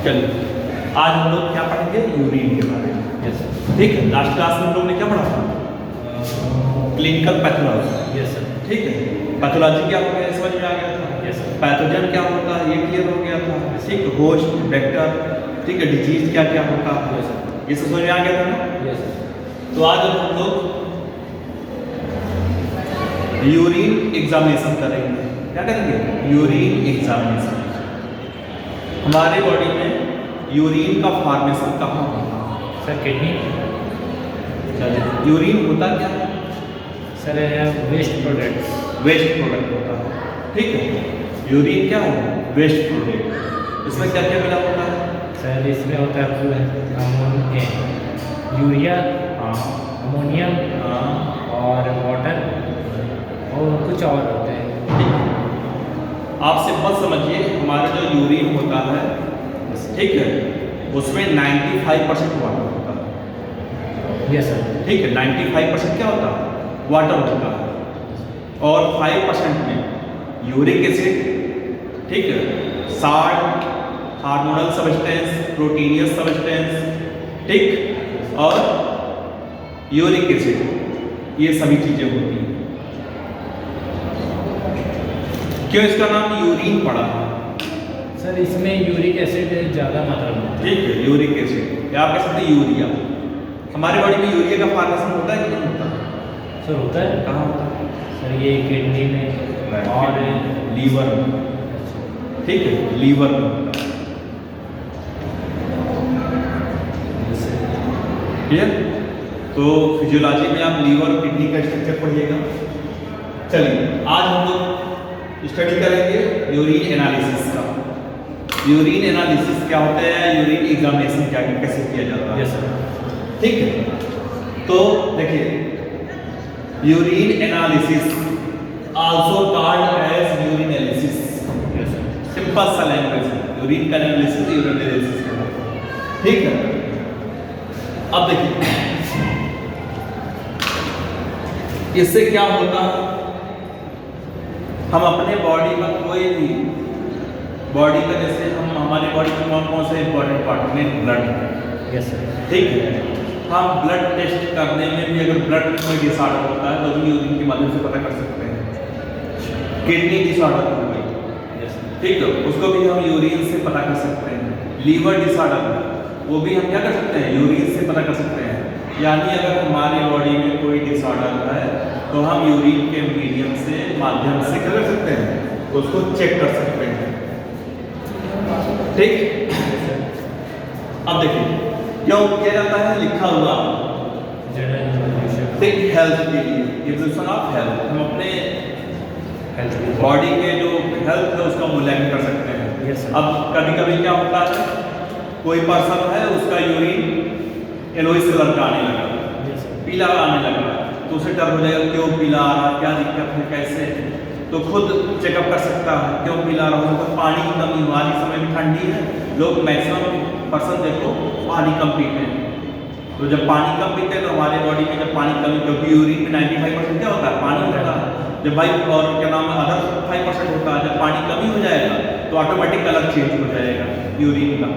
चलिए आज हम लोग क्या पढ़ेंगे, यूरिन के बारे में। Yes sir. ठीक है, लास्ट क्लास में हम लोग ने क्या पढ़ा था, क्लिनिकल पैथोलॉजी। Yes sir. ठीक है, पैथोलॉजी क्या हो गया समझ में आ गया था। Yes sir. पैथोजन क्या होता है ये क्लियर हो गया था। ठीक, होस्ट, वेक्टर, ठीक है, डिजीज क्या क्या होता है यस सर। ये सब समझ में आ गया था ना। Yes sir. तो आज हम लोग यूरिन एग्जामिनेशन करेंगे। क्या करेंगे, यूरिन एग्जामिनेशन। हमारे बॉडी में यूरिन का फॉर्मेशन कहाँ होता है सर किडनी। यूरिन होता क्या है, sir waste products. Waste product होता है। ठीक है, यूरिन क्या है, वेस्ट प्रोडक्ट। इसमें क्या क्या मिला होता है सर इसमें होता है यूरिया, हाँ अमोनियम हाँ और वाटर और कुछ और होते हैं। ठीक है, आप सिंपल समझिए हमारा जो यूरिन होता है, ठीक है, उसमें 95% वाटर होता है। Yes sir. ठीक है, 95% क्या होता है, वाटर होता है। और 5% में यूरिक एसिड, ठीक है, salt, hormonal substance, proteinaceous substance, ठीक, और यूरिक एसिड, ये सभी चीजें होती हैं। क्यों इसका नाम यूरिन पड़ा है, सर इसमें यूरिक एसिड ज़्यादा मात्रा में होता है। ठीक है, यूरिक एसिड या आप कह सकते हैं यूरिया। हमारे बॉडी में यूरिया का फॉर्मेशन होता है कि नहीं होता, सर होता है। कहाँ होता है, सर ये किडनी में और लीवर में। ठीक है, लीवर में होता है। क्लियर, तो फिजियोलॉजी में आप लीवर किडनी का स्ट्रक्चर पढ़िएगा। चलिए आज हम लोग स्टडी करेंगे यूरिन एनालिसिस का। यूरिन एनालिसिस क्या होता है, यूरिन एग्जामिनेशन क्या कैसे किया जाता है। Yes sir. ठीक है, तो देखिए urine analysis also called as urinalysis. Yes sir. Simple सा लैंग्वेज है, यूरिन का एनालिसिस यूरिनालिसिस का। ठीक है, अब देखिए इससे क्या होता है, हम अपने बॉडी में कोई भी बॉडी का, जैसे हम हमारी बॉडी में कौन कौन से इंपॉर्टेंट पार्ट में ब्लड है। Yes sir. ठीक है, हम ब्लड टेस्ट करने में भी अगर ब्लड में कोई डिसऑर्डर होता है तो भी यूरिन के माध्यम से पता कर सकते हैं। किडनी डिसऑर्डर हो गई, यस सर। ठीक है, उसको भी हम यूरिन से पता कर सकते हैं। लीवर डिसऑर्डर है, वो भी हम क्या कर सकते हैं, यूरिन से पता कर सकते हैं। यानी अगर हमारी बॉडी में कोई डिसऑर्डर है तो हम यूरिन के मीडियम से माध्यम से क्या कर सकते हैं, उसको चेक कर सकते हैं। ठीक, अब देखिए क्यों किया जाता है, लिखा हुआ ठीक हेल्थ के लिए, इवोल्यूशन ऑफ हेल्थ। हम अपने हेल्थ बॉडी के जो हेल्थ है उसका मूल्यांकन कर सकते हैं। Yes sir. अब कभी कभी क्या होता है, कोई पर्सन है उसका यूरिन येलोइश कलर का आने लगा, यस सर। पीला आने लगा, तो उसे डर हो जाएगा क्यों पीला आ रहा है, क्या दिक्कत है, कैसे, तो खुद चेकअप कर सकता है क्यों पीला आ रहा है। तो पानी की कमी हुआ, इस समय भी ठंडी है, लोग मैक्सिमम पर्सन देखो पानी कम पीते हैं। तो जब पानी कम पीते हैं तो हमारे बॉडी में जब पानी कमी, क्योंकि यूरिन में 95% क्या होता है, पानी होता है। जब भाई और क्या नाम है अदर 5% होता है, जब पानी कमी हो जाएगा तो ऑटोमेटिक कलर चेंज हो जाएगा यूरिन का।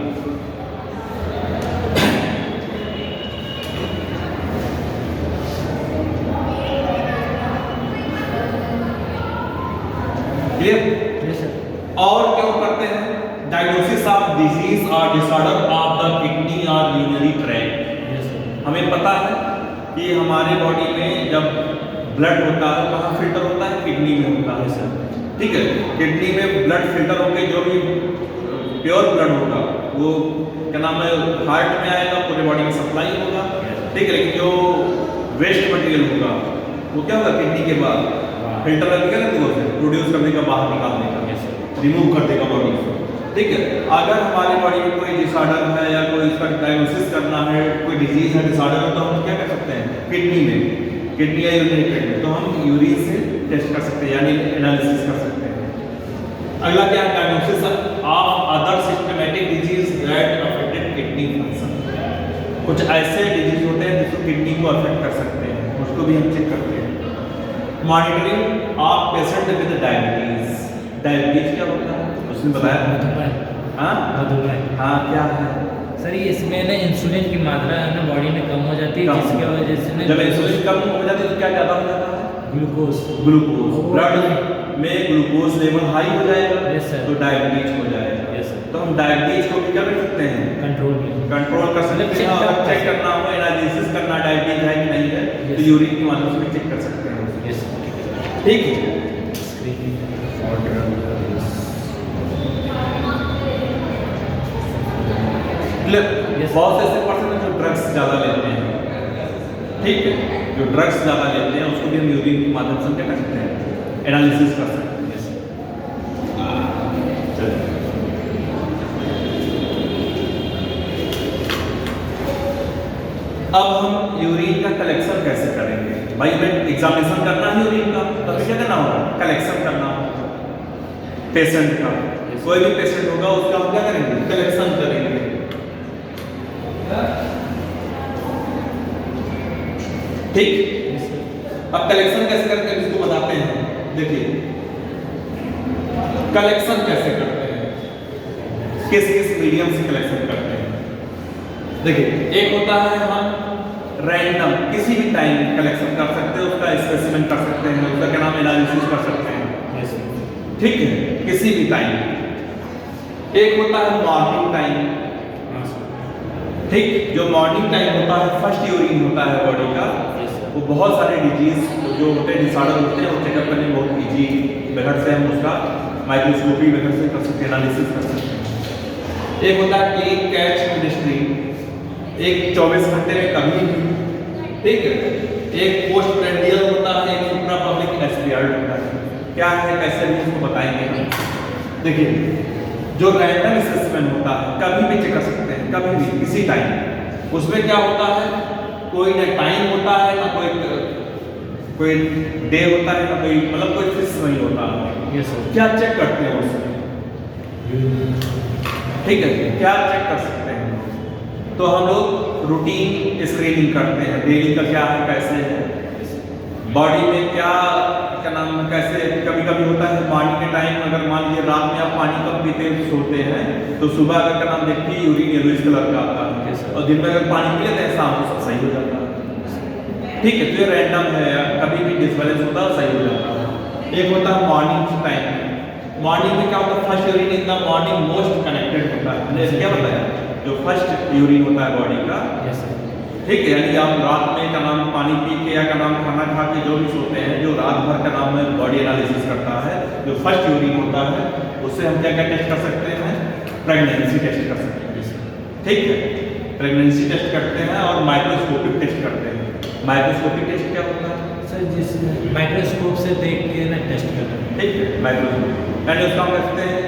Clear, yes sir. और क्यों करते हैं, डायग्नोसिस ऑफ डिजीज और डिसऑर्डर ऑफ द किडनी और यूरिनरी ट्रैक्ट। Yes sir. हमें पता है कि हमारे बॉडी में जब ब्लड होता है कहाँ फिल्टर होता है, किडनी में होता है। Yes sir. ठीक है, किडनी में ब्लड फिल्टर होकर जो भी प्योर ब्लड होगा वो क्या नाम है हार्ट में आएगा, पूरे बॉडी में सप्लाई होगा। ठीक है, लेकिन जो वेस्ट मटेरियल होगा वो क्या होगा, किडनी के बाद फिल्टर लगेगा ना, तो प्रोड्यूस करने का, बाहर निकालने का, यस सर। रिमूव कर देगा बॉडी से। ठीक है, अगर हमारी बॉडी में कोई डिसऑर्डर है या कोई इसका डायग्नोसिस करना है, कोई डिजीज है, डिसऑर्डर है, तो हम क्या कर सकते हैं, किडनी में, किडनी या यूरिनरी ट्रैक्ट में, तो हम यूरिन से टेस्ट कर सकते हैं, यानी एनालिसिस कर सकते हैं। अगला क्या है, diagnosis of other systematic disease that affected kidney function. कुछ ऐसे डिजीज होते हैं जिसको किडनी को अफेक्ट कर सकते हैं, उसको भी हम चेक करते हैं। Monitoring of patient with diabetes. Diabetes क्या होता है उसने बताया, हाँ मधुमेह। हाँ क्या है? सर ये इसमें ना इंसुलिन की मात्रा है ना बॉडी में कम हो जाती है, कम। जिसकी वजह से ना जब इंसुलिन कम हो जाती है तो क्या ज़्यादा हो जाता है? ग्लूकोज। ग्लूकोज। ब्लड में ग्लूकोज लेवल हाई हो जाएगा। Yes, sir. तो डायबिटीज हो जाएगा। Yes, sir. तो हम डायबिटीज को भी क्या कर सकते हैं? कंट्रोल में। कंट्रोल कर सकते हैं। और चेक करना हो, एनालिसिस करना डायबिटीज है कि नहीं है, तो यूरिन की माध्यम से भी चेक कर सकते हैं। यस ठीक है। Yes. बहुत से ऐसे पर्सन जो ड्रग्स ज़्यादा लेते हैं, ठीक है, जो ड्रग्स ज़्यादा लेते हैं उसको भी हम यूरिन की माध्यम से क्या कर सकते हैं? एनालिसिस कर सकते हैं। चलिए। अब हम यूरिन का कलेक्शन कैसे करेंगे? भाई हमें एग्जामिनेशन करना है यूरिन का, तो फिर क्या करना होगा? कलेक्शन करना होगा पेशेंट का। कोई भी पेशेंट होगा उसका हम क्या करेंगे? कलेक्शन करेंगे। ठीक। अब कलेक्शन कैसे करते हैं इसको बताते हैं। देखिए कलेक्शन कैसे करते हैं, किस किस मीडियम से कलेक्शन करते हैं। देखिए एक होता है हम रैंडम किसी भी टाइम कलेक्शन कर सकते हैं, उसका स्पेसिमेन कर सकते हैं, उसका क्या नाम एनालिसिस कर सकते हैं। ठीक है, किसी भी टाइम। एक होता है मॉर्निंग टाइम। ठीक, जो मॉर्निंग टाइम होता है फर्स्ट यूरिन होता है बॉडी का, वो बहुत सारे डिजीज जो होते हैं डिसऑर्डर होते हैं वो चेकअप करने में बहुत ईजी मेथड से हम उसका माइक्रोस्कोपी मेथड से कर सकते हैं, एनालिसिस कर सकते हैं। एक होता है क्लीन कैच मिनिस्ट्री, एक 24 घंटे में कभी भी। ठीक है, एक पोस्ट प्रेंडियल होता है, एक सुप्रा पब्लिक एस्पियर्ड होता है। क्या है कैसे भी इसको बताएंगे हम। देखिए जो रैंडम असेसमेंट होता है कभी भी चेक कर सकते हैं, कभी भी किसी टाइम। उसमें क्या होता है, कोई ना टाइम होता है ना कोई डे होता है ना कोई मतलब कोई फिक्स नहीं होता है। Yes sir. क्या चेक करते हैं उसमें? ठीक है, क्या चेक कर सकते हैं? तो हम लोग रूटीन स्क्रीनिंग करते हैं, डेली का क्या है कैसे है, बॉडी में क्या नाम कैसे। कभी कभी होता है मॉर्निंग के टाइम, अगर मान लीजिए रात में आप पानी कम पीते सोते हैं तो सुबह अगर का नाम देखिए यूरिन येलोइश कलर का आता है, और दिन में अगर पानी पी लेते हैं शाम को सब सही हो जाता है। ठीक है, तो ये रैंडम है, कभी भी डिसबैलेंस होता है सही हो जाता है। एक होता है मॉर्निंग टाइम। मॉर्निंग में क्या होता है, first urine is the morning most connected होता है। मैंने क्या बताया, जो फर्स्ट यूरिन होता है बॉडी का। ठीक है, यानी आप रात में का नाम पानी पी के या का नाम खाना खा के जो भी सोते हैं, जो रात भर का नाम में बॉडी एनालिसिस करता है, जो फर्स्ट यूरिन होता है उससे हम क्या क्या टेस्ट कर सकते हैं? प्रेगनेंसी टेस्ट कर सकते हैं। ठीक है, प्रेगनेंसी टेस्ट करते हैं और माइक्रोस्कोपिक टेस्ट करते हैं। माइक्रोस्कोपिक टेस्ट क्या होता है सर? जिस माइक्रोस्कोप से देख के ना टेस्ट करते हैं। ठीक है, माइक्रोस्कोप यानी उसका हम कहते हैं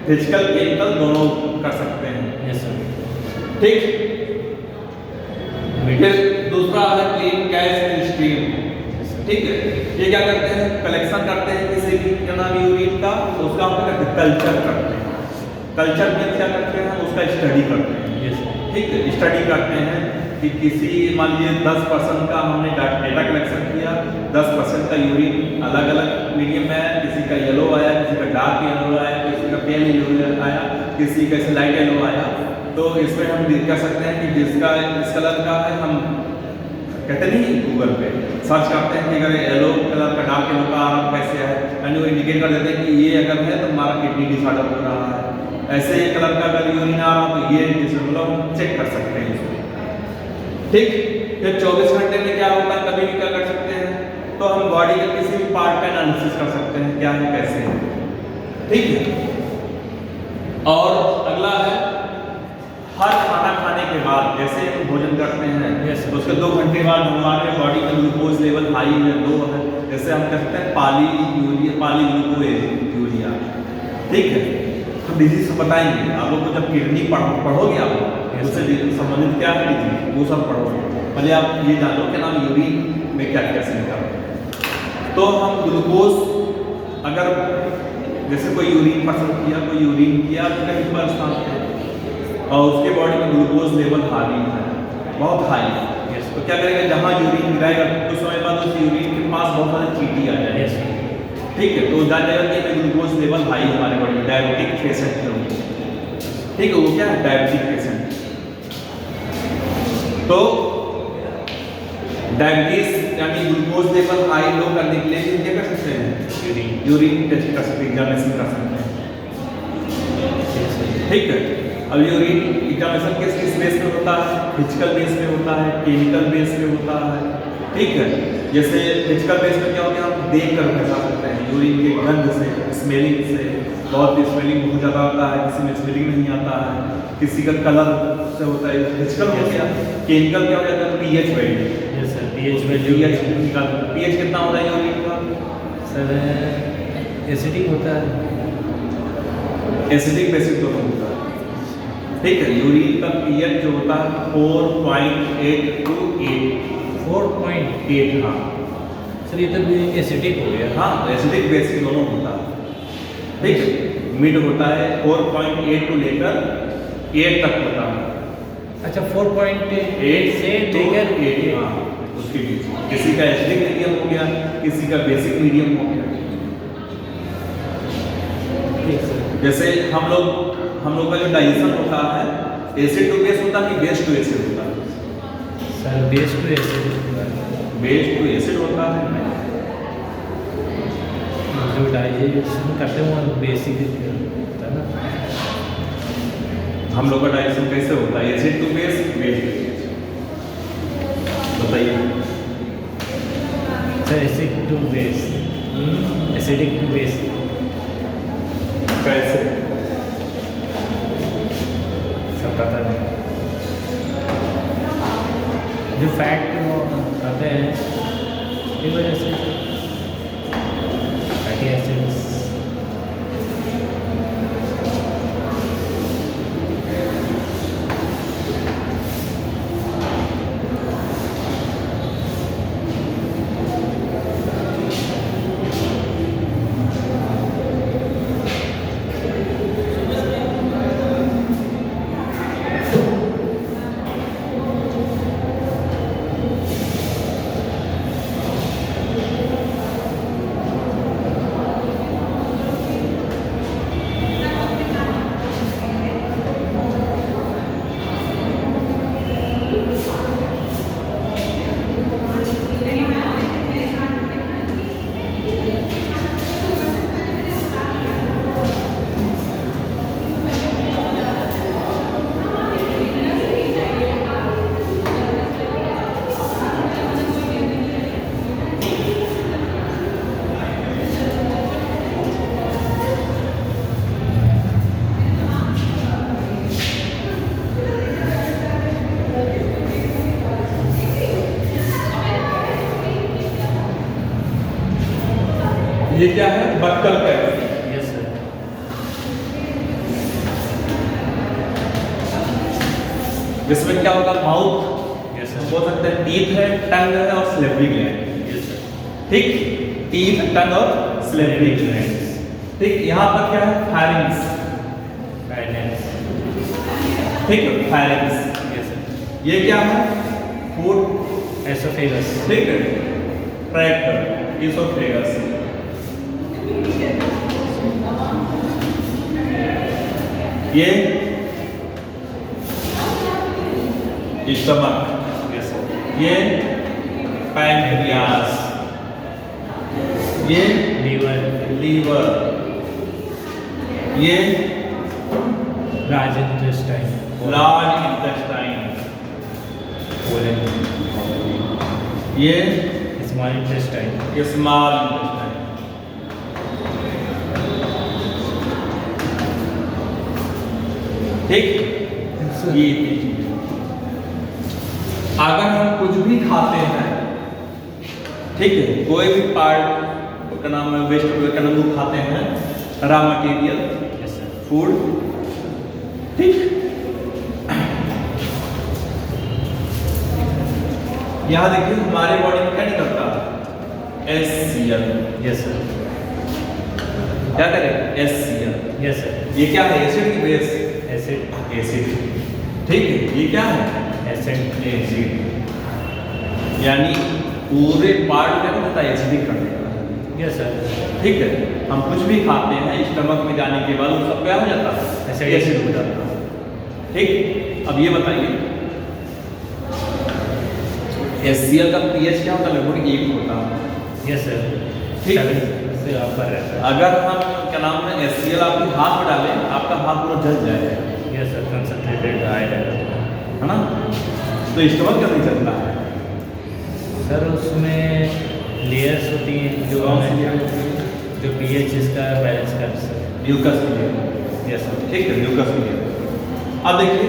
फिजिकल केमिकल दोनों कर सकते हैं। Yes sir. ठीक, फिर दूसरा है क्लीन कैश स्ट्रीम। ठीक है, ये क्या करते हैं, कलेक्शन करते हैं किसी भी क्या नाम यूरिन का, उसका हम क्या करते हैं, कल्चर करते हैं। कल्चर में क्या करते हैं, उसका स्टडी करते हैं। ठीक है, स्टडी करते हैं कि किसी मान लीजिए 10% का हमने डेटा कलेक्शन किया, 10% का यूरिन अलग अलग मीडियम में आया, किसी का येलो आया, किसी का डार्क येलो आया, किसी का पेल येलो आया, किसी का लाइट येलो आया। तो इसमें हम कह सकते हैं कि जिसका इस कलर का है, हम कहते नहीं गूगल पे सर्च करते हैं कि अगर येलो कलर का डार्क येलो का आराम कैसे है, यानी वो इंडिकेट कर देते हैं कि ये अगर है तो हमारा किडनी डिसऑर्डर हो रहा है। ऐसे कलर का अगर यूरिन आ रहा हो तो ये मतलब चेक कर सकते हैं इसको। ठीक, फिर 24 घंटे में क्या होता है, कभी भी क्या कर सकते हैं, तो हम बॉडी के किसी भी पार्ट का एनालिसिस कर सकते हैं क्या है कैसे है। ठीक है, और अगला है हर खाना खाने के बाद, जैसे हम भोजन करते हैं तो उसके 2 घंटे बाद हमारे बॉडी का ग्लूकोज लेवल हाई है, लो है, जैसे हम कह सकते हैं पाली ग्लूकोज यूरिया। ठीक है, तो डिजीज बताएंगे आप लोग को, जब किडनी पढ़ोगे आप लोग उससे संबंधित क्या है डिजीज वो सब पढ़ोगे। पहले आप ये जानो कि नाम यूरिन में क्या कैसे निकालते। तो हम ग्लूकोज अगर जैसे कोई यूरिन पसंद किया, कोई यूरिन किया तो कहीं पर स्थान पे और उसके बॉडी में ग्लूकोज लेवल हाई है, बहुत हाई है। तो क्या करेंगे, जहाँ यूरिन गिराएगा कुछ समय बाद उस यूरिन के पास बहुत सारे चींटी आ जाएंगे। ठीक है, तो जान जाएगा कि ग्लूकोज लेवल हाई हमारे बॉडी में, डायबिटिक पेशेंट के होंगे। ठीक है, वो क्या है, डायबिटिक पेशेंट। तो डायबिटीज यानी ग्लूकोज लेवल हाई लो करने के लिए हम क्या कर सकते हैं, यूरिन टेस्ट कर सकते हैं, एग्जामिनेशन कर सकते हैं। ठीक है, अब यूरिन एग्जामिनेशन किस बेस पे होता है, फिजिकल बेस पे होता है, केमिकल बेस पे होता है। ठीक है, जैसे फिजिकल बेस पे क्या होता है, हम देख कर बता सकते हैं यूरिन के गंध से, स्मेलिंग से। बहुत स्मेलिंग बहुत ज़्यादा होता है, किसी में स्मेलिंग नहीं आता है, किसी का कलर से होता है, फिजिकल हो गया। केमिकल क्या हो जाता है, पीएच वैल्यू। पीएच पीएच कितना होता है यूरिन का, सर एसिडिक होता है, एसिडिक बेसिक दोनों होता है। ठीक है, यूरिन का पीएच जो होता है 4.8 to 8, 4.8। हाँ सर ये तो एसिडिक हो गया। हाँ, एसिडिक बेसिक दोनों होता है। ठीक है, मिड होता है 4.8 to लेकर 8 तक होता है। अच्छा 4.8 से लेकर 8, हाँ उसके बीच। किसी का एसिडिक मीडियम हो गया, किसी का बेसिक मीडियम हो गया। ठीक सर। जैसे हम लोग का जो डाइजेशन होता है, एसिड टू बेस होता है कि बेस टू एसिड होता है? सर बेस टू एसिड होता है। बेस टू एसिड होता है। जो डाइजेशन करते हैं वो बेसिक होता है ना। हम लोग का डाइजेशन कैसे होता है, acid to base, base to acid, बताइए। Sir acid to base, acidic to base कैसे? सब पता नहीं। जो फैट वो खाते हैं की वजह से फैटी एसिड्स। ये क्या है, बक्कल कैविटी। Yes sir. जिसमें क्या होगा, माउथ, यस हम सर। बोल सकते हैं टीथ है, टंग है और स्लेवरी ग्लैंड। Yes sir. ठीक, टीथ, टंग और स्लेवरी ग्लैंड। ठीक, यहाँ पर क्या है, फायरिंग्स। ठीक है, फायरिंग्स। Yes sir. ये क्या है, फूड, एसोफेगस। ठीक है, ट्रैक्ट, इसोफेगस। ये स्टमक, यस सर। ये पैनक्रियास, ये लीवर, ये लार्ज इंटेस्टाइन। लार्ज इंटेस्टाइन, ये स्मॉल इंटेस्टाइन। Small intestine. ठीक, ये अगर हम कुछ भी खाते हैं, ठीक है, कोई भी पार्ट का नाम है, वेस्ट का नाम वो खाते हैं, raw material, yes sir. Food. ठीक, यहाँ देखिए हमारे बॉडी में क्या निकलता है, HCl। Yes sir. क्या करें, HCl। Yes sir. ये क्या है, एसिड की बेस, एसिड। एसिड। ठीक है, ये क्या है, एसिड। एसिड। यानी पूरे पार्ट क्या होता है, एसिडिक कर देगा। Yes sir. ठीक है, हम कुछ भी खाते हैं, स्टमक में जाने के बाद वो सब क्या हो जाता है, एसिड एसिड हो जाता है। ठीक, अब ये बताइए HCl का pH क्या होता है? लगभग 1 होता है। यस सर, ठीक। 7 से ऊपर रहता है। अगर हम क्या नाम है HCl आपके हाथ में डालें, आपका हाथ पूरा जल जाएगा, यस सर, कंसंट्रेटेड हाई रहेगा, है ना? तो इस्तेमाल क्यों नहीं चलता है? सर उसमें लेयर्स होती हैं जो कौन सी हमें layer होती है? जो pH इसका बैलेंस कर सकते म्यूकस के लिए, हैं। यस सर, ठीक है, म्यूकस के लिए। अब देखिए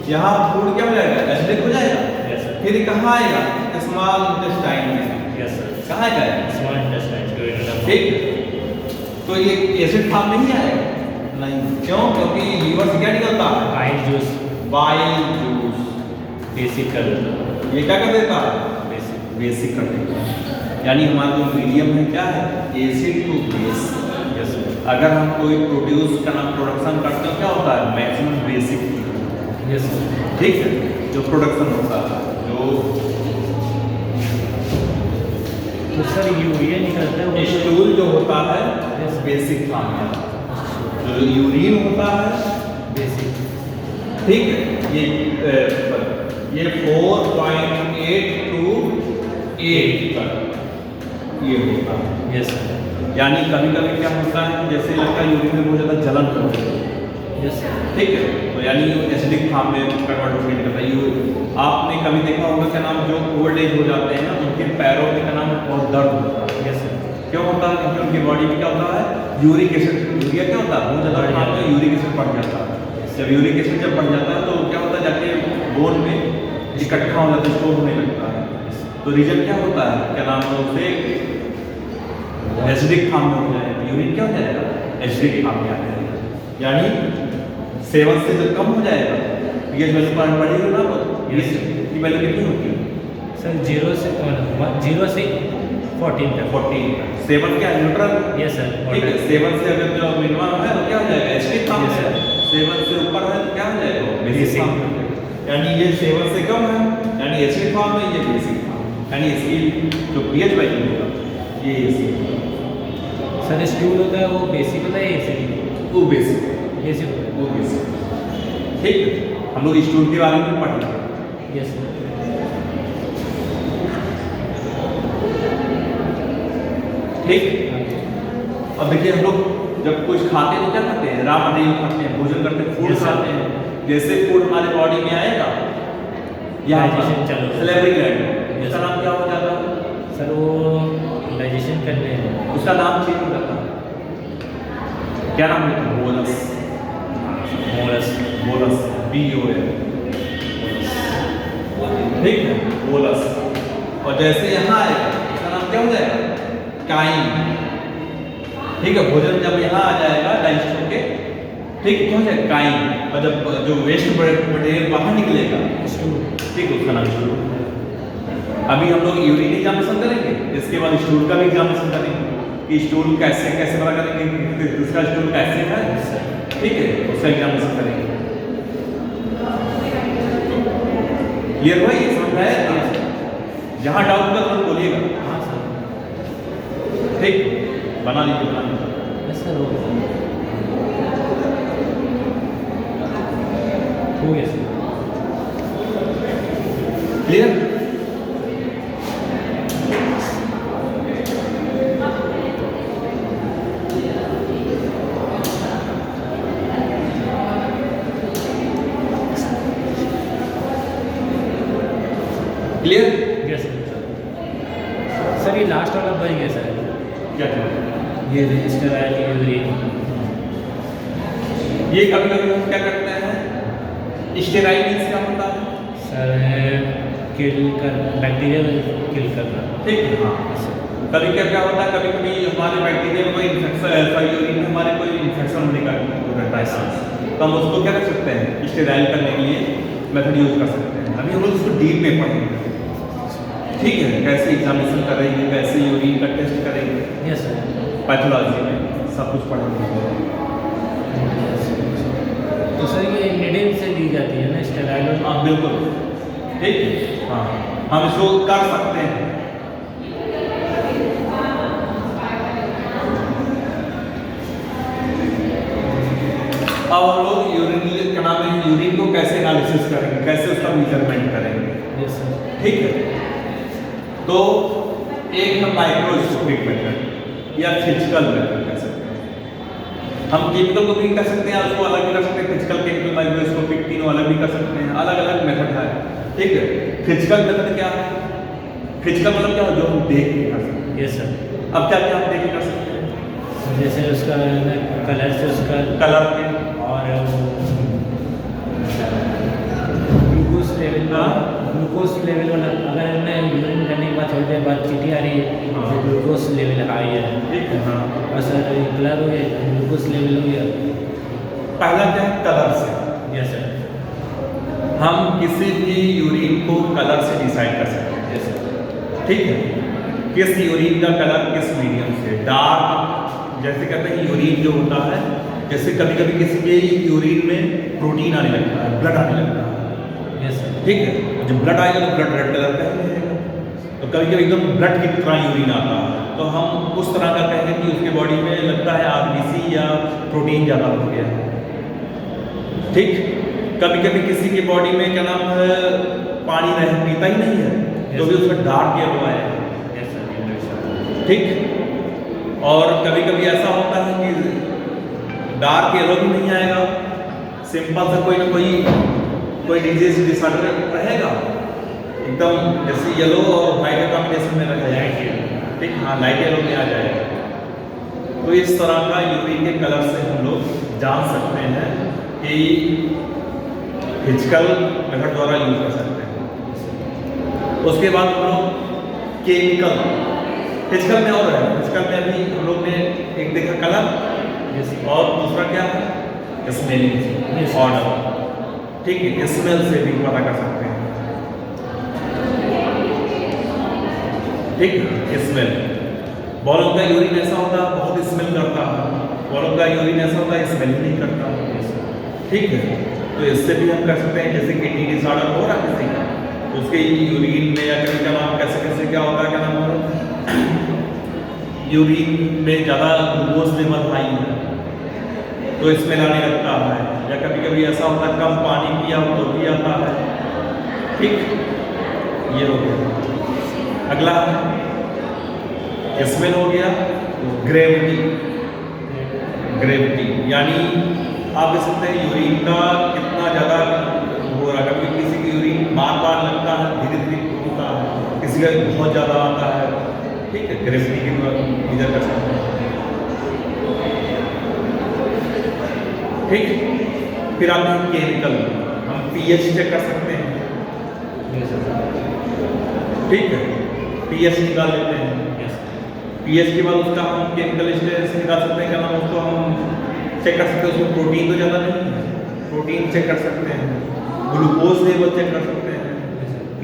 यहाँ फूड क्या हो जाएगा? एसिडिक हो जाएगा। यस सर, फिर कहाँ आएगा? स्मॉल इंटेस्टाइन में। यस सर, कहाँ जाएगा? स्मॉल इंटेस्टाइन जो इनर ठीक, तो ये एसिड फॉर्म में नहीं आएगा। नहीं, क्यों? क्योंकि लीवर से क्या निकलता है? Bile juice bile juice. Basic कर देता है, ये क्या कर देता है? बेसिक। बेसिक कर देता है। यानी हमारा जो मीडियम है क्या है? Acid to base. Yes sir, अगर हम कोई प्रोडक्शन करते हैं क्या होता है? मैक्सिमम बेसिक, यस सर, ठीक है, जो प्रोडक्शन होता है, जो तो सर यूरिया निकलता है वो स्टूल जो होता है Yes. बेसिक फॉर्म में आता है। जो यूरिन होता है बेसिक। ठीक है, ये 4.8 to 8 तक ये होता है। यस सर, यानी कभी कभी क्या होता है, जैसे लगता है यूरिन में बहुत ज़्यादा जलन कर रही है, यस सर, ठीक है, तो यानी एसिडिक फॉर्म में कन्वर्ट होकर निकलता है। आपने कभी देखा होगा क्या नाम, जो ओल्ड एज हो जाते हैं ना, उनके पैरों में क्या नाम बहुत दर्द होता है। यस सर, क्यों होता है? क्योंकि उनकी बॉडी में क्या होता है? यूरिक एसिड, यूरिया क्या होता है? बहुत ज़्यादा बढ़ फॉर्म जाता में है। यूरिक एसिड बढ़ जाता है। जब यूरिक एसिड जब बढ़ जाता है तो क्या होता है, जाके बोन में इकट्ठा हो जाता है, स्टोर होने लगता है। तो रीजन क्या होता है? क्या नाम है उसे? एसिडिक फॉर्म में हो जाएगा। यूरिन क्या हो जाएगा? एसिडिक फॉर्म में आ जाएगा। यानी सेवन से जब कम हो जाएगा, पीएच वैल्यू पर बढ़ेगी ना, Yes. की वैल्यू कितनी होगी? सर 0 से 14 तक। 40। 7 क्या न्यूट्रल? यस सर, ठीक है, 7 से अगर जो मिनिमम है तो क्या हो जाएगा? एसिडिक फॉर्म Yes, है। sir. 7 से ऊपर है तो क्या हो जाएगा? Basic Basic. फॉर्म में। यानी ये 7 से कम है, यानी एसिडिक फॉर्म में, ये बेसिक फॉर्म, यानी इसकी जो पीएच वैल्यू होगा ये एसिडिक। सर स्टूल होता है वो बेसिक होता है एसिडिक? वो बेसिक, बेसिक होता है। वो बेसिक, ठीक है। हम लोग स्टूल के बारे में पढ़ रहे हैं, यस सर, ठीक। अब देखिए हम लोग जब कुछ खाते हैं तो क्या करते हैं? रॉ मटेरियल खाते हैं, भोजन करते हैं, फूड Yes, sir. खाते हैं। जैसे फूड हमारे बॉडी में आएगा, Digestion चालू हो जाता है। सिलेबरी ग्लैंड, Yes, उसका sir. नाम क्या हो जाता है? सर वो डाइजेशन करने हैं। उसका नाम चेंज हो जाता है। क्या नाम होता है? बोलस। मोलस, बोलस, BOL, ठीक है, बोलस। और जैसे यहाँ आएगा उसका नाम क्या हो जाएगा? काइन, ठीक है। भोजन जब यहाँ आ जाएगा डाइजेस्ट होके, ठीक है, क्या हो जाएगा? काइन। और जब जो वेस्ट मटेरियल बाहर निकलेगा, स्टूल, ठीक है, उसका नाम स्टूल। अभी हम लोग यूरिन एग्जामिनेशन करेंगे, इसके बाद स्टूल का भी एग्जामिनेशन करेंगे कि स्टूल कैसे कैसे पता करेंगे दूसरा स्टूल कैसे है, ठीक है, उसका एग्जामिनेशन करेंगे। क्लियर हुआ? ये समझ आया? जहाँ डाउट होगा तुरंत बोलिएगा, हाँ सर, ठीक। बना लीजिए, बना लीजिए। यस सर, हो गया sir. Clear? Clear? Yes sir, ये लास्ट वाला बन गया सर, क्या करें? ये रजिस्टर है कि यूरिन। ये कभी कभी हम क्या करते हैं? स्टेराइल मीन्स क्या होता है? सर किल कर, बैक्टीरिया किल करना। ठीक है, हाँ। कभी क्या क्या होता है, कभी कभी हमारे बैक्टीरिया में कोई इन्फेक्शन, यूरिन में हमारे कोई इन्फेक्शन होने का रहता है चांस, तो हम उसको क्या कर सकते हैं? स्टेराइल करने के लिए मेथड यूज कर सकते हैं। अभी हम लोग उसको डीप में पढ़ेंगे, ठीक है, कैसे एग्जामिनेशन करेंगे, कैसे यूरिन का टेस्ट करेंगे, यस सर, पैथोलॉजी में सब कुछ पढ़ेंगे। तो सर ये निडिल से दी जाती है ना स्टेरॉइड? हाँ बिल्कुल, ठीक है, हाँ, हम इसको कर सकते हैं। अब हम लोग यूरिन का नाम है यूरिन को कैसे एनालिसिस करेंगे, कैसे उसका मेजरमेंट करेंगे। Yes sir. ठीक है, तो एक है माइक्रोस्कोपिक मेथड या फिजिकल मेथड कह सकते हैं। हम केमिकल को भी कर सकते हैं, उसको अलग भी कर सकते हैं, फिजिकल, केमिकल, माइक्रोस्कोपिक तीनों अलग भी कर सकते हैं, अलग अलग मेथड है। ठीक है, फिजिकल मेथड क्या है? फिजिकल मतलब क्या है? जो हम देख के कर सकते हैं। Yes sir. अब क्या क्या हम देख के कर सकते हैं? जैसे उसका कलर से उसका कलर के और ग्लूकोज लेवल हाँ। ग्लूकोज लेवल वाला, अगर हमने यूरिन करने के बाद थोड़ी देर बाद चीटी आ रही है हाँ। तो ग्लूकोज लेवल हाई है। ठीक है, हाँ। और सर कलर हो गया, ग्लूकोज लेवल हो गया। पहला क्या है? कलर से। Yes sir. हम किसी भी यूरिन को कलर से डिसाइड कर सकते हैं। Yes sir. ठीक है, किस यूरिन का कलर किस मीडियम से, डार्क, जैसे कहते हैं यूरिन जो होता है, जैसे कभी कभी किसी के यूरिन में प्रोटीन आने लगता है, ब्लड आने लगता है। Yes sir. ठीक है, जब ब्लड आएगा तो ब्लड रेड कलर का ही रहेगा। तो कभी कभी एकदम ब्लड की तरह यूरिन आता है, तो हम उस तरह का कहेंगे कि उसके बॉडी में लगता है आरबीसी या प्रोटीन ज़्यादा हो गया है। ठीक, कभी कभी किसी की बॉडी में क्या नाम है, पानी रह पीता ही नहीं है, तो भी उसका डार्क येलो आएगा। Yes sir. ठीक, और कभी कभी ऐसा होता है कि डार्क येलो भी नहीं आएगा, सिंपल सा कोई ना कोई डिजीज डिसऑर्डर रहेगा, एकदम जैसे येलो और वाइट कॉम्बिनेशन में रहेगा। ठीक, हाँ, लाइट येलो में आ जाएगा। तो इस तरह का यूरिन के कलर से हम लोग जान सकते हैं कि फिजिकल मेथड द्वारा यूज कर सकते हैं। उसके बाद हम लोग केमिकल, फिजिकल में और है, फिजिकल में अभी हम लोग ने एक देखा कलर, और दूसरा क्या है? Smelling order. ठीक है, स्मेल से भी पता कर सकते हैं। ठीक है, स्मेल, बॉलों का यूरिन ऐसा होता है बहुत स्मेल करता है, बॉलों का यूरिन ऐसा होता है स्मेल नहीं करता। ठीक है, तो इससे भी हम कर सकते हैं, जैसे किडनी डिसऑर्डर हो रहा है किसी का, तो उसके यूरिन में या कभी का नाम कैसे कैसे क्या होता है, क्या नाम है, यूरिन में ज़्यादा ग्लूकोज लेवल हाई है तो इसमें लाने लगता है, या कभी कभी ऐसा होता है कम पानी पिया हो तो भी आता है। ठीक, ये हो गया। अगला स्मेल हो गया, ग्रेविटी। ग्रेविटी यानी आप देख सकते हैं यूरिन का कितना ज़्यादा हो रहा है, कभी किसी की यूरिन बार बार लगता है, धीरे धीरे होता है, किसी का बहुत ज़्यादा आता है। ठीक है, ग्रेविटी की मेजर कर सकते हैं। ठीक, फिर आते हैं केमिकल, हम पीएच चेक कर सकते हैं। ठीक है, पीएच निकाल लेते हैं। पीएच के बाद उसका हम केमिकल स्टेटस निकाल सकते हैं, क्या नाम उसको हम चेक कर सकते हैं, उसमें प्रोटीन तो ज़्यादा नहीं है, प्रोटीन चेक कर सकते हैं, ग्लूकोज लेवल चेक कर सकते हैं,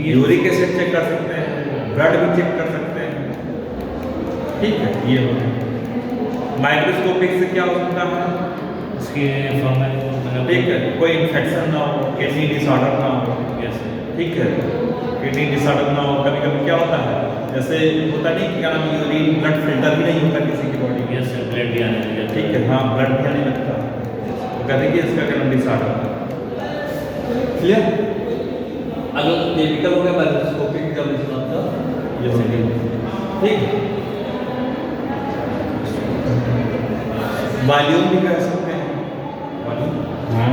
यूरिक एसिड चेक कर सकते हैं, ब्लड भी चेक कर सकते हैं। ठीक है, ये हो गया। माइक्रोस्कोपिक से क्या हो सकता है, उसके फंगल मतलब ठीक है, कोई इन्फेक्शन ना हो, किडनी डिसऑर्डर ना हो। Yes sir. ठीक है, किडनी डिसऑर्डर ना हो। कभी कभी क्या होता है, जैसे होता नहीं कि क्या नाम यूरिन ब्लड फिल्टर भी नहीं होता किसी की बॉडी में। यस सर, ब्लड भी आने लगा। ठीक है, हाँ, ब्लड भी आने लगता है, तो कहते हैं कि इसका क्या नाम डिसऑर्डर। क्लियर, अगर केमिकल हो गया, माइक्रोस्कोपिक का ये हो गया। ठीक, वॉल्यूम भी कह सकते हैं, वॉल्यूम, हाँ।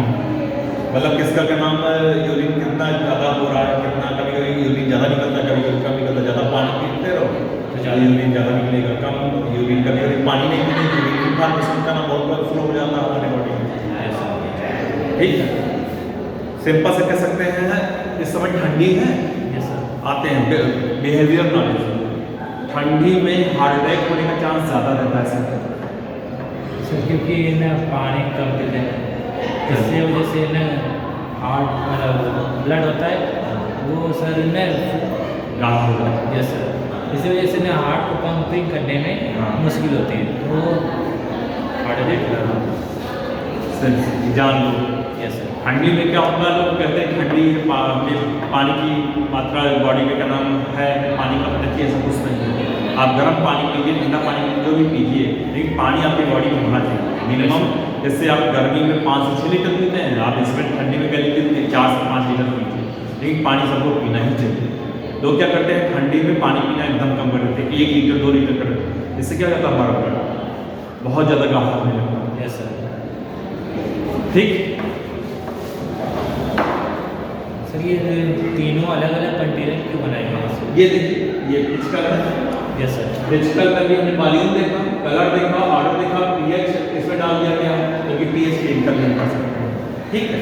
मतलब किसका क्या नाम है, यूरिन कितना ज़्यादा हो रहा है, कितना, कभी कभी यूरिन ज़्यादा निकलता है, कभी कभी कम निकलता है। ज़्यादा पानी पीते रहो तो ज़्यादा यूरिन ज़्यादा निकलेगा, कम यूरिन कभी कभी पानी नहीं पीते, यूरिन फॉर्मेशन का ना बहुत फ्लो हो जाता है हमारे बॉडी में। ठीक है, सिंपल से कह सकते हैं, इस समय ठंडी है। Yes sir. आते हैं बिहेवियर नॉलेज, ठंडी में हार्ट अटैक होने का चांस ज़्यादा रहता है सर, क्योंकि ना पानी कम पीते हैं, इससे वजह से ना हार्ट मतलब ब्लड होता है वो सर ना गाढ़ा होगा। यस सर, इसी वजह से ना हार्ट को पंपिंग करने में हाँ। मुश्किल होती है, तो हार्ट अटैक जान लो। Yes sir. ठंडी में क्या होता है, लोग कहते हैं ठंडी में पानी की मात्रा बॉडी में क्या नाम है, पानी का मतलब ऐसा कुछ नहीं है। आप गर्म पानी पीजिए, ठंडा पानी जो भी पीजिए, लेकिन पानी आपकी बॉडी में होना चाहिए। मिनिमम जैसे आप गर्मी में 5 से 6 लीटर पीते हैं, आप इसमें ठंडी में कहीं पीते 4 से 5 लीटर पीते हैं, लेकिन पानी सबको पीना ही चाहिए। लोग क्या करते हैं, ठंडी में पानी पीना एकदम कम कर देते हैं, 1 लीटर 2 लीटर कर देते हैं। इससे क्या होता है, हमारा ब्लड बहुत ज़्यादा गाढ़ा होने लगता है। Yes sir. ठीक, सर ये तीनों अलग अलग कंटेनर क्यों बनाए गए हैं? ये देखिए, ये पिचकल है। Yes sir. पिचकल में भी हमने वॉल्यूम देखा, कलर देखा, ऑर्डर देखा, पीएच इसमें डाल दिया गया, क्योंकि पीएच के इंटर नहीं कर सकते हैं। ठीक है,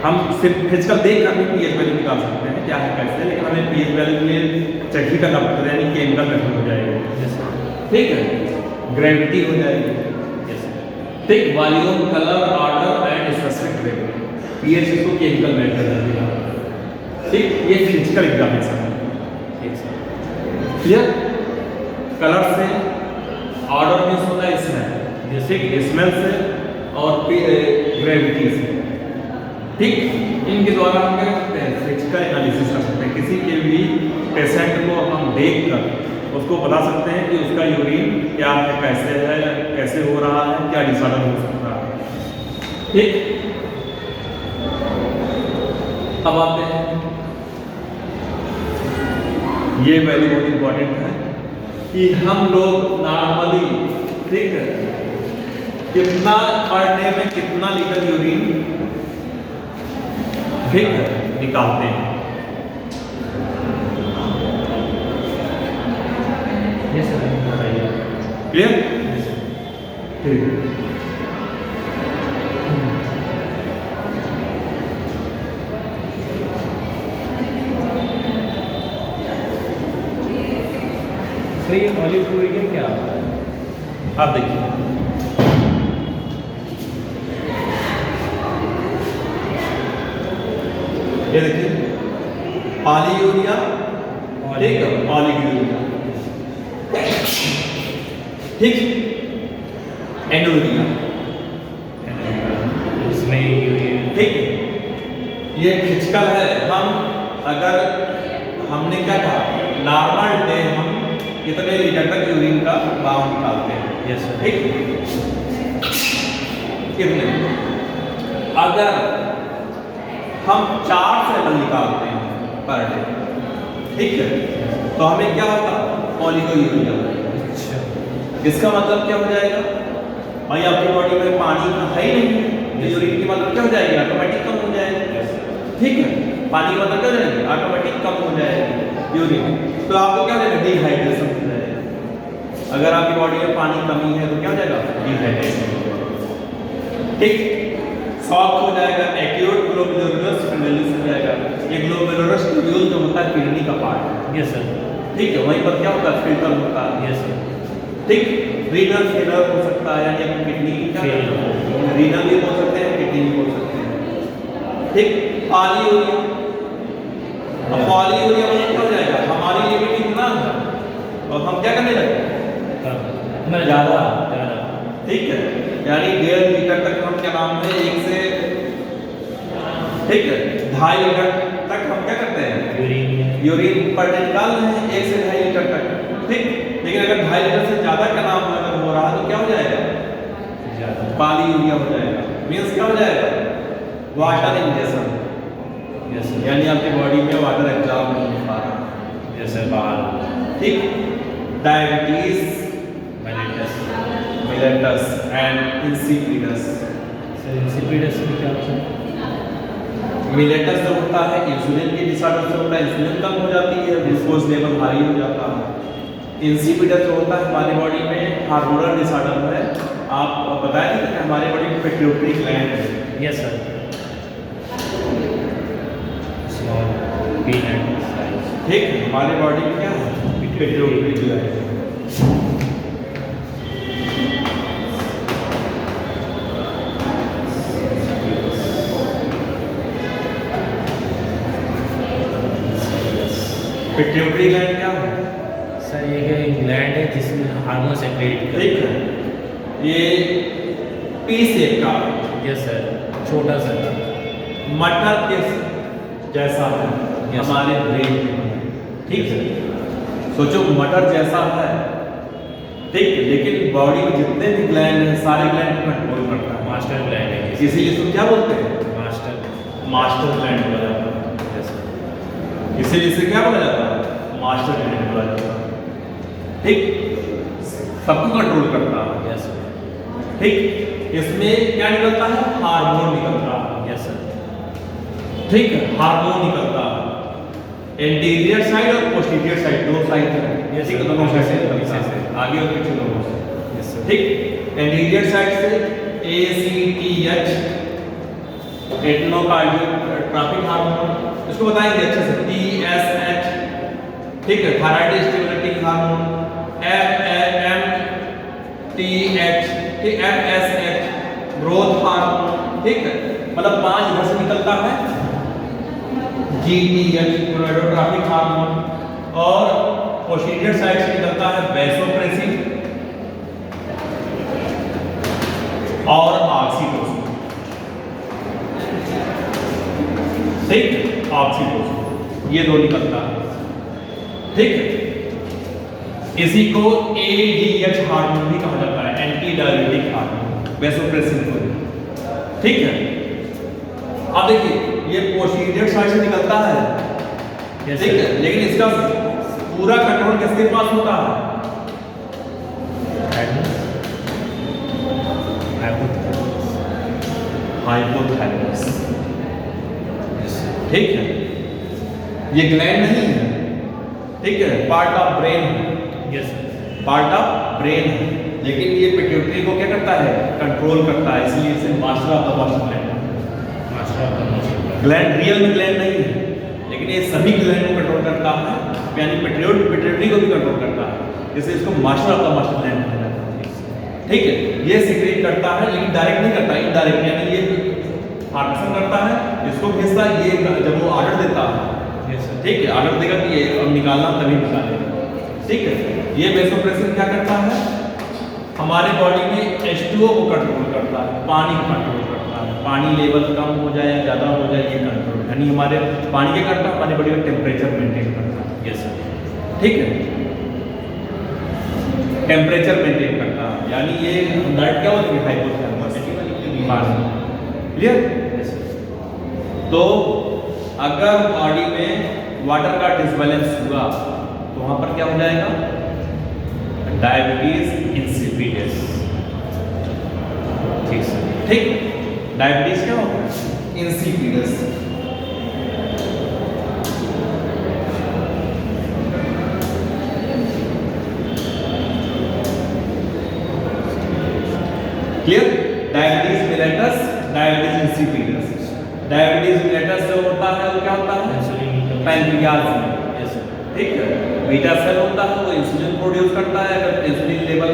हम सिर्फ फिजिकल देख कर भी पीएच वैल्यू निकाल सकते हैं क्या है कैसे, लेकिन हमें पीएच वैल्यू के लिए चेक ही करना पड़ता है, यानी केमिकल मेथड हो जाएगा। Yes sir. ठीक है, ग्रेविटी हो जाएगी। Yes sir. ठीक, volume, colour, odour and specific gravity, pH इसको केमिकल मेथड कर दिया। ठीक, ये फिजिकल एग्जामिनेशन है। ठीक सर। क्लियर, कलर से, ऑर्डर मीन्स होता है स्मेल, जैसे कि स्मेल से और ग्रेविटी से। ठीक, इनके द्वारा हम क्या करते हैं, फिजिकल एनालिसिस कर सकते हैं। किसी के भी पेशेंट को हम देख कर उसको बता सकते हैं कि उसका यूरिन क्या है, कैसे हो रहा है, क्या डिसऑर्डर हो सकता है। ठीक, अब आते हैं, ये वैल्यू बहुत इंपॉर्टेंट है कि हम लोग नॉर्मली, ठीक है, कितना पर डे में कितना लीटर यूरिन, ठीक है, निकालते हैं। यस सर, बताइए। Clear, yes sir. ठीक, तो ये ऑलिगोरिदम क्या होता है? आप देखिए, ये देखिए, पॉलीयूरिया, ठीक है, पॉलीयूरिया, ठीक, एंडोयूरिया, इसमें यूरिन, ठीक, ये फिजिकल है। हम अगर हमने क्या कहा, नॉर्मल डे हम कितने लीटर तक यूरिन का बाउंड निकालते हैं। Yes sir. ठीक, कितने, अगर हम 4 सैंपल निकालते हैं पर डे, ठीक है, तो हमें क्या होगा, ओलिगोयूरिया। अच्छा, इसका मतलब क्या हो जाएगा, भाई आपकी बॉडी में पानी है ही नहीं है, यूरिन की मात्रा क्या हो जाएगी, ऑटोमेटिक कम हो जाएगी। ठीक है, पानी की मात्रा क्या हो जाएगी, ऑटोमेटिक कम हो जाएगी यूरिन। तो आपको क्या हो जाएगा, डिहाइड्रेशन हो जाएगा। अगर आपकी बॉडी में पानी कमी है तो क्या हो जाएगा, डिहाइड्रेशन हो जाएगा। ठीक, सॉफ्ट हो जाएगा, एक्यूट ग्लोमेरुलस फिब्रिलिस हो जाएगा। ये ग्लोमेरुलस ट्यूब्यूल जो होता है किडनी का पार्ट है। Yes sir. ठीक है, वहीं पर क्या होता है, फिल्टर होता है। Yes sir. ठीक, रीनल फेलर हो सकता है, यानी अपनी किडनी की क्या, रीनल भी हो सकते हैं, किडनी भी हो सकते हैं। ठीक, पॉलीयूरिया, अब पॉलीयूरिया में क्या हो जाएगा, हमारी लिमिट कितना है और हम क्या करने लगे, ज़्यादा। ठीक है, यानी 1.5 लीटर तक हम क्या नाम है, 1 से, ठीक है, 2.5 लीटर तक हम क्या करते हैं, यूरिन पर डे निकाल रहे हैं, 1 से 2.5 लीटर तक। ठीक, लेकिन अगर 2.5 लीटर से ज़्यादा का नाम अगर हो रहा है तो क्या हो जाएगा, पॉलीयूरिया हो जाएगा। मीन्स क्या हो जाएगा, वाटर इंजेक्शन, यस यानी आपकी बॉडी में वाटर एब्जॉर्ब नहीं हो पा रहा। जैसे बाहर। ठीक, diabetes, mellitus and insipidus. Sir insipidus में क्या होता है? मिलेटस जो होता है इंसुलिन की डिसऑर्डर से होता है, इंसुलिन कम हो जाती है, ग्लूकोज लेवल हाई हो जाता है। इंसिपिडस जो होता है हमारी बॉडी में हार्मोनल डिसऑर्डर है। आप बताएं कि हमारी बॉडी में पिट्यूटरी ग्लैंड है। Yes sir. Small peanut size. ठीक, हमारी बॉडी में क्या है, पिट्यूटरी ग्लैंड है। पिट्यूटरी ग्लैंड क्या है, सर ये ग्लैंड है जिसमें हार्मोन सेक्रेट करता है। ठीक है, ये पी शेप का, यस सर, छोटा सा मटर के जैसा है हमारे ब्रेन में। ठीक है, सोचो मटर जैसा है ठीक है, लेकिन बॉडी में जितने भी ग्लैंड हैं सारे ग्लैंड को कंट्रोल करता है। मास्टर ग्लैंड है इसीलिए इसको क्या बोलते हैं? मास्टर ग्लैंड बोला जाता है। इसीलिए इसे क्या बोला जाता है? मास्टर ग्लैंड बोला जाता है। ठीक, सबको कंट्रोल करता है। यस ठीक, इसमें क्या निकलता है? हार्मोन निकलता है। यस ठीक है, हार्मोन निकलता है। एंटीरियर साइड और पोस्टीरियर साइड दो साइड है। Yes, ठीक है, sir. दोनों साइड से पीछे निकलता से। है, आगे और पीछे दोनों से। यस ठीक, एंटीरियर साइड से ACTH एटनोकार्डियोट्रॉपिक हार्मोन, इसको बताएंगे अच्छे से। TSH, ठीक है, थायराइड स्टिमुलेटिंग हार्मोन। FMTH, ठीक, FSH ग्रोथ हार्मोन। ठीक है, मतलब 5 इधर से निकलता है। GTH गोनाडोट्रॉपिक हार्मोन, और पोस्टीरियर साइड से निकलता है वैसोप्रेसिन और ऑक्सीटोसिन। ठीक है, ऑक्सीटोसिन, ये दो निकलता है। ठीक है, इसी को ADH हार्मोन भी कहा जाता है, एंटी डायबिटिक हार्मोन, वैसोप्रेसिन को। ठीक है, अब देखिए ये पोस्टीरियर साइड से निकलता है। Yes, ठीक है, sir. लेकिन इसका पूरा कंट्रोल किसके पास होता है? हाइपोथैलेमस। ठीक है, ये ग्लैंड नहीं है। ठीक है, पार्ट ऑफ ब्रेन है। यस पार्ट ऑफ ब्रेन है, लेकिन ये पिट्यूटरी को क्या करता है? कंट्रोल करता है, इसलिए इसे master of the master gland. Gland real में ग्लैंड नहीं है, लेकिन ये सभी ग्लैंड को कंट्रोल करता है, यानी पिट्यूटरी को भी कंट्रोल करता है, जिससे इसको master of the master gland कहा जाता है। ठीक है, ये सीक्रेट करता है, लेकिन डायरेक्ट नहीं करता, इनडायरेक्ट, यानी ये हार्वेस्टिंग करता है, इसको भेजता है, ये जब वो ऑर्डर देता है। ठीक है, ऑर्डर देगा कि ये अब निकालना, तभी निकालेगा। ठीक है, ये वैसोप्रेसिन क्या करता है? हमारे बॉडी में H2O को कंट्रोल करता है, पानी को कंट्रोल करता है। पानी लेवल कम हो जाए या ज़्यादा हो जाए, ये कंट्रोल, यानी हमारे पानी क्या करता है? हमारी बॉडी का टेम्परेचर मेंटेन करता है। यस ठीक है, टेम्परेचर मेंटेन करता है, यानी ये ब्लड क्या होती है? हाइपोथैलेमस। क्लियर? तो अगर बॉडी में वाटर का डिसबैलेंस हुआ तो वहां पर क्या हो जाएगा? Diabetes insipidus. ठीक है, ठीक, डायबिटीज क्या होगा? Insipidus. Clear? Diabetes mellitus, diabetes insipidus. Diabetes mellitus जो होता है वो क्या होता है? पैनक्रियाज में। ठीक है, बीटा सेल होता है, वो इंसुलिन प्रोड्यूस करता है। अगर इंसुलिन लेवल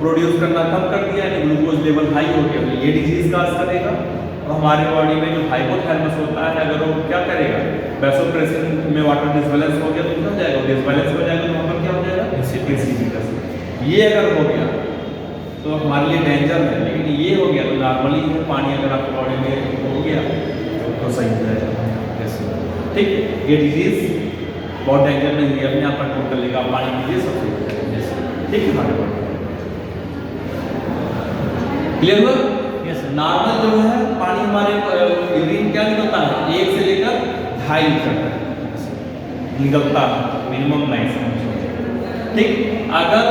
प्रोड्यूस करना कम कर दिया, यानी ग्लूकोज लेवल हाई हो गया, तो ये डिजीज काज करेगा। और हमारे बॉडी में जो हाइपोथैलेमस होता है, अगर वो क्या करेगा? वैसोप्रेसिन में वाटर डिसबैलेंस हो गया तो क्या हो जाएगा? डिसबैलेंस हो जाएगा, तो वहाँ पर क्या हो जाएगा? इंसिपिडस। ये अगर हो गया तो हमारे लिए डेंजर है, लेकिन ये हो गया तो नॉर्मली पानी अगर आपकी बॉडी में हो गया तो सही हो जाएगा। ठीक, ये डिजीज बहुत डेंजर नहीं है, अपने आप कंट्रोल कर लेगा, पानी पीजिए, सब सही हो जाएगा। ठीक है, हमारे बॉडी क्लियर हुआ? यस। नॉर्मल जो है पानी हमारे यूरिन क्या निकलता है? 1 से लेकर 2.5 लीटर तक निकलता है, मिनिमम 9। ठीक, अगर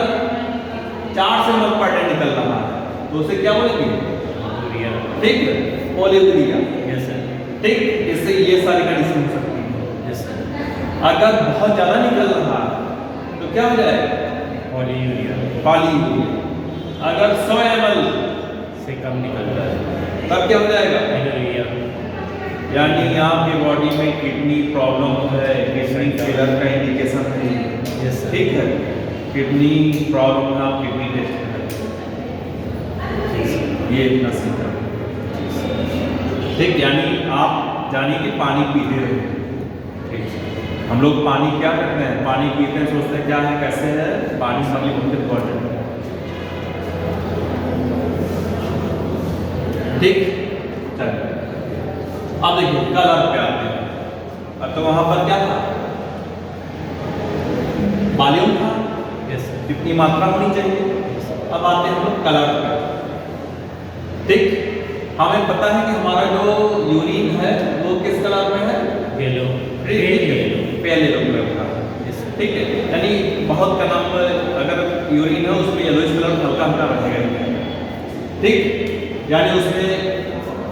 4 से मत पर डे निकल रहा है तो उसे क्या बोलेंगे? ठीक है, पॉलीयूरिया। Yes sir. ठीक, इससे ये सारी कंडीशन हो सकती है। Yes sir. अगर बहुत ज़्यादा निकल रहा है तो क्या हो जाएगा? पॉलीयूरिया। पॉलीयूरिया। अगर 100 ml से कम निकल रहा है तब क्या हो जाएगा? एनीरिया। यानी आपकी बॉडी में किडनी प्रॉब्लम है, किडनी फेलियर का इंडिकेशन है। Yes sir. ठीक है, किडनी प्रॉब्लम है, आप किडनी टेस्ट करें, ये इतना सीधा। ठीक, यानी आप जानिए कि पानी पीते रहे। ठीक, हम लोग पानी क्या करते हैं? पानी पीते हैं, सोचते हैं क्या है, कैसे है, पानी हमारे लिए बहुत इम्पोर्टेंट है। ठीक, चलिए अब देखिए कलर पे आते हैं। अब तो वहां पर क्या था? वॉल्यूम था। Yes sir. कितनी मात्रा होनी चाहिए? अब आते हैं हम लोग कलर पे। ठीक, हमें पता है कि हमारा जो यूरिन है वो किस कलर में है? येलो, पेल येलो कलर का। ठीक है, यानी बहुत का नाम अगर यूरिन है उसमें येलोइश कलर हल्का हल्का रहेगा। ठीक, यानी उसमें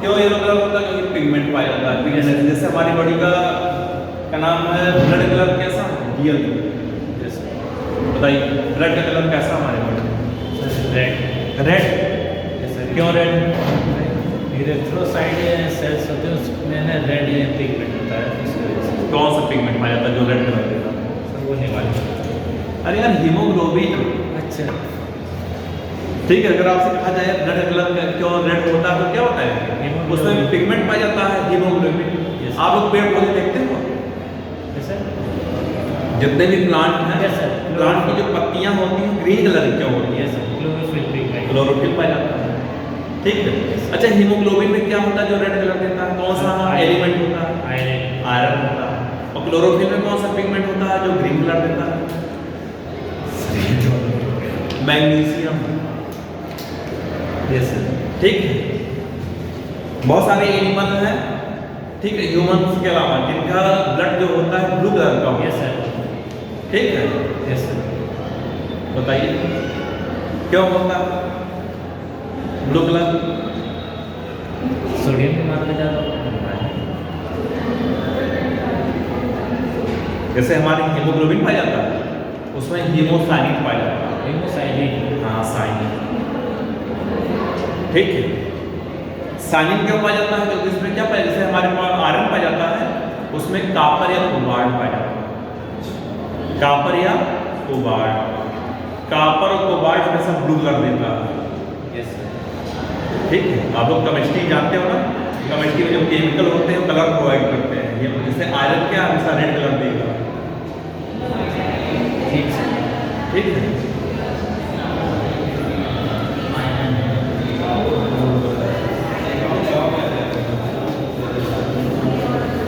क्यों येलो कलर होता है? क्योंकि पिगमेंट पाया जाता है। पिगमेंट जैसे हमारी बॉडी का नाम है ब्लड कलर कैसा? रियल। बताइए ब्लड का कलर कैसा हमारे बॉडी? रेड। रेड। क्यों रेड? इरेथ्रोसाइट सेल्स होते हैं उसमें ना रेड पिगमेंट होता है, इसकी वजह से। कौन सा पिगमेंट पाया जाता है जो रेड कलर देता है? सर वो नहीं मालूम। अरे यार हीमोग्लोबिन। अच्छा, ठीक है, अगर आपसे कहा जाए ब्लड कलर क्यों रेड होता है तो क्या होता है? उसमें पिगमेंट पाया जाता है हीमोग्लोबिन। आप लोग पेड़ पौधे देखते हो? सर जितने भी प्लांट हैं, Yes, sir. प्लांट की जो पत्तियां होती हैं ग्रीन कलर की क्यों होती है? ये सर क्लोरोफिल पिगमेंट। क्लोरोफिल पाया जाता है। ठीक है, अच्छा हीमोग्लोबिन में क्या होता है जो रेड कलर देता है? कौन सा एलिमेंट होता है? आयरन। आयरन होता है। और क्लोरोफिल में कौन सा पिगमेंट होता है जो ग्रीन कलर देता है? मैग्नीशियम। Yes sir. ठीक है, बहुत सारे एनिमल हैं, ठीक है, ह्यूमंस के अलावा जिनका ब्लड जो होता है ब्लू कलर का होता है। Yes sir. ठीक है, यस सर। बताइए क्यों होता है ब्लू कलर? सोडियम की मात्रा ज़्यादा होता है। जैसे हमारे हीमोग्लोबिन पाया जाता है उसमें हीमोसाइनिन पाया जाता है। हीमोसाइनिन। हाँ, साइनिन। ठीक है, साइनिन क्यों पाया जाता है? क्योंकि इसमें क्या पाया, जैसे हमारे पास आयरन पाया जाता है उसमें कॉपर या कोबाल्ट पाया जाता है। कॉपर या कोबाल्ट, कॉपर और कोबाल्ट हमेशा ब्लू कलर देता है। Yes sir. ठीक है, आप लोग केमिस्ट्री जानते हो ना? केमिस्ट्री में जो केमिकल होते हैं कलर प्रोवाइड करते हैं। ये जैसे आयरन क्या हमेशा रेड कलर देगा। ठीक सर। ठीक है,